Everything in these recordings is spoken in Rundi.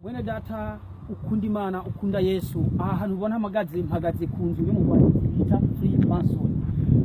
Mwene data ukunda Imana ukunda Yesu, aha hantu ubona mpagaze ku nzu y'umugwanizi bita Freemason.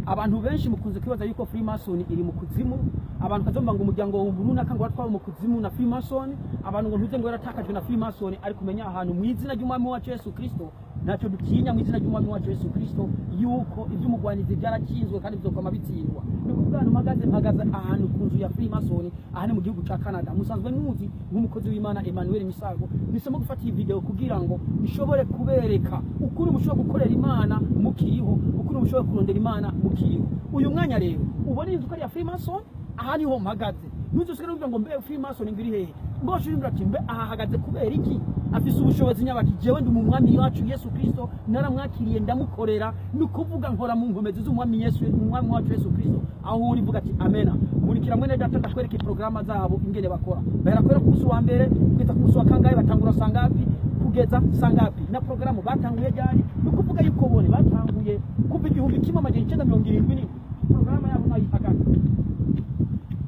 Abantu benshi mukunze kwibaza yuko Freemason iri mu kuzimu, abantu kazomba ngo umuryango w'uburuna kangwa watwawe mu kuzimu na Freemason, abantu ngo ntuze ngo yaratakajwe na Freemason, ari kumenya ahantu mu izina ry'umwami wacu Yesu Kristo, ntacyo dutinya mu izina ry'umwami wacu Yesu Kristo, yuko iby'umugwanizi byarakinzwe kandi bizokoma bitsindwa. Nikubwana mpagaze ahantu ku nzu ya Freemason, ahane mu gihugu ca Canada. Musanzwe n'umuzi nk'umukozi w'Imana Emmanuel Misago, nisemo gufata iyi video kugira ngo bishobore kubereka ukuri mushobora gukorera Imana mukiriho, ukuri mushobora kurondera Imana mukiriho. Uyu mwanya rero ubona inzu ya Freemason, aha niho mpagaze. Ntuzusigara uvuga ngo mbe Freemason ngiri hehe, mboshe umbira ati mbe aha hagaze kubera iki? Afise ubushobozi nyabaki, jewe ndi mu mwami wacu Yesu Kristo, naramwakiriye ndamukorera, nukuvuga nkora mu nkomezi z'umwami Yesu, umwami wacu Yesu Kristo. Aho uri vuga ati amena. Murikira mwene data ndakwereka programa zabo ingene bakora. Barakora ku musi wa mbere, kwita ku musi wa kangahe batangura sangapi kugeza sangapi, na programu batanguye ryari, nukuvuga yuko bone batanguye kuva 1970.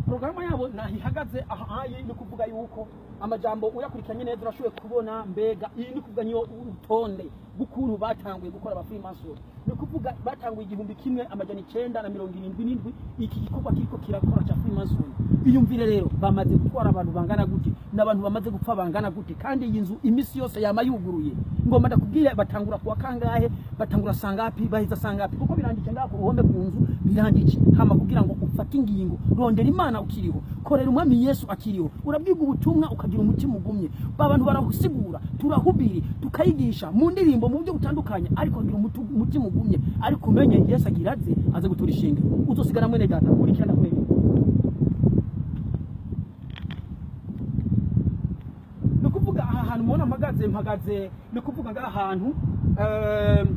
Programa yabo nahihagaze ahaye no kuvuga yuko amajambo uyakurikiranye neza urashoboye kubona mbega iyi ni kuvuga niyo urutonde gukuru batanguye gukora aba Freemason. No kuvuga batanguye 1977 iki gikorwa kiriko kirakora cha Freemason. Iyumvire rero bamaze gutwara abantu bangana gute, n'abantu bamaze gupfa bangana gute, kandi iyi nzu imisi yose yamayuguruye. Ngomba ndakubwira batangura kuwa kangahe, batangura sangapi, bahiza sangapi, kuko birandike ngako ruhombe ku nzu birandike hama kugira ngo ufate ingingo rondera Imana ukiriho, korera umwami Yesu akiriho, urabwiga ubutumwa ukagira umutima ugumye. Babantu barahusigura, turahubiri, tukayigisha mu ndirimbo mu byo gutandukanye, ariko ngira umutima ugumye, ariko umenye Yesu agiraze aze guturishinga. Uzosigara mwene data urikirana kweli. Nukuvuga aha hantu mubona mpagaze nukuvuga ngaha hantu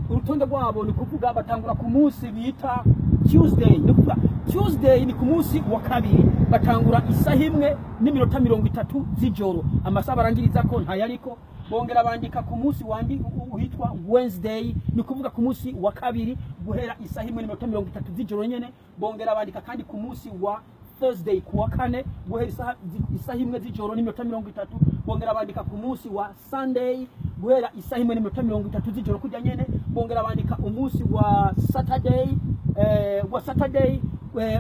urutonde rwabo nukuvuga batangura ku munsi bita Tuesday. Nukuvuga Tuesday ni ku munsi wa kabiri, batangura isaha imwe n'iminota 30 z'ijoro. Amasaha barangiriza ko ntayariko, bongera bandika ku munsi wandi uhitwa Wednesday, ni kuvuga ku munsi wa kabiri guhera isaha imwe n'iminota 30 z'ijoro nyene. Bongera bandika kandi ku munsi wa Thursday kuwa kane guhera isaha imwe z'ijoro n'iminota 30. Bongera bandika ku munsi wa Sunday guhera isaha imwe n'iminota 30 z'ijoro kujya nyene. Bongera bandika umunsi wa Saturday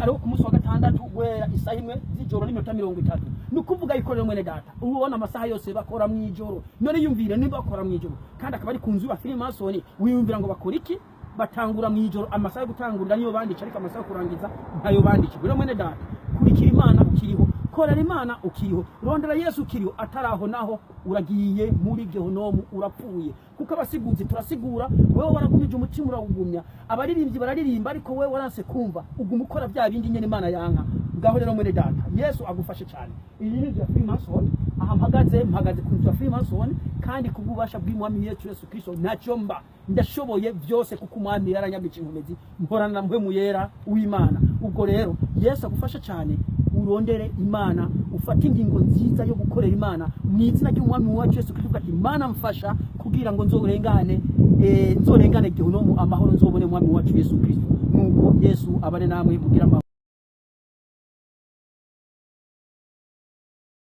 ariko ku munsi wa gatandatu guhera isaha imwe z'ijoro n'iminota 30. Nukuvuga ikorera mwene data ubona amasaha yose bakora mu ijoro. None yumvire niba bakora mu ijoro kandi akaba ari ku nzu ya Freemason, wiyumvira ngo bakora iki? Batangura mu ijoro. Amasaha yo gutangurira niyo bandika, ariko amasaha yo kurangiza ntayo bandika. Biro mwene data kurikira Imana ukiriho, korera Imana ukiriho, rondera Yesu ukiriho. Ataraho naho uragiye muri Gehonomu, urapfuye. Kuko abasiguzi turasigura, wewe waragumije umutima urawugumya, abaririmbyi bararirimba, ariko wewe waranse kumva, uguma ukora bya bindi nyene Imana yanka. Ngaho rero mwene data Yesu agufashe cyane. Iyi ni ya Freemason, aha mpagaze ku nzu ya Freemason, kandi kububasha bw'umwami Yesu Kristo ntacyo mba ndashoboye byose, kuko umwami yaranyambitse inkomezi, mporana na mpwe muyera w'Imana. Ubwo rero Yesu agufasha cyane, urondere Imana, ufate ingingo nziza yo gukorera Imana mu izina ry'umwami wacu Yesu Kristo. Ati Imana mfasha kugira ngo nzorengane Gehonomu amahoro, nzobone umwami wacu Yesu Kristo. Nuko Yesu abane namwe kugira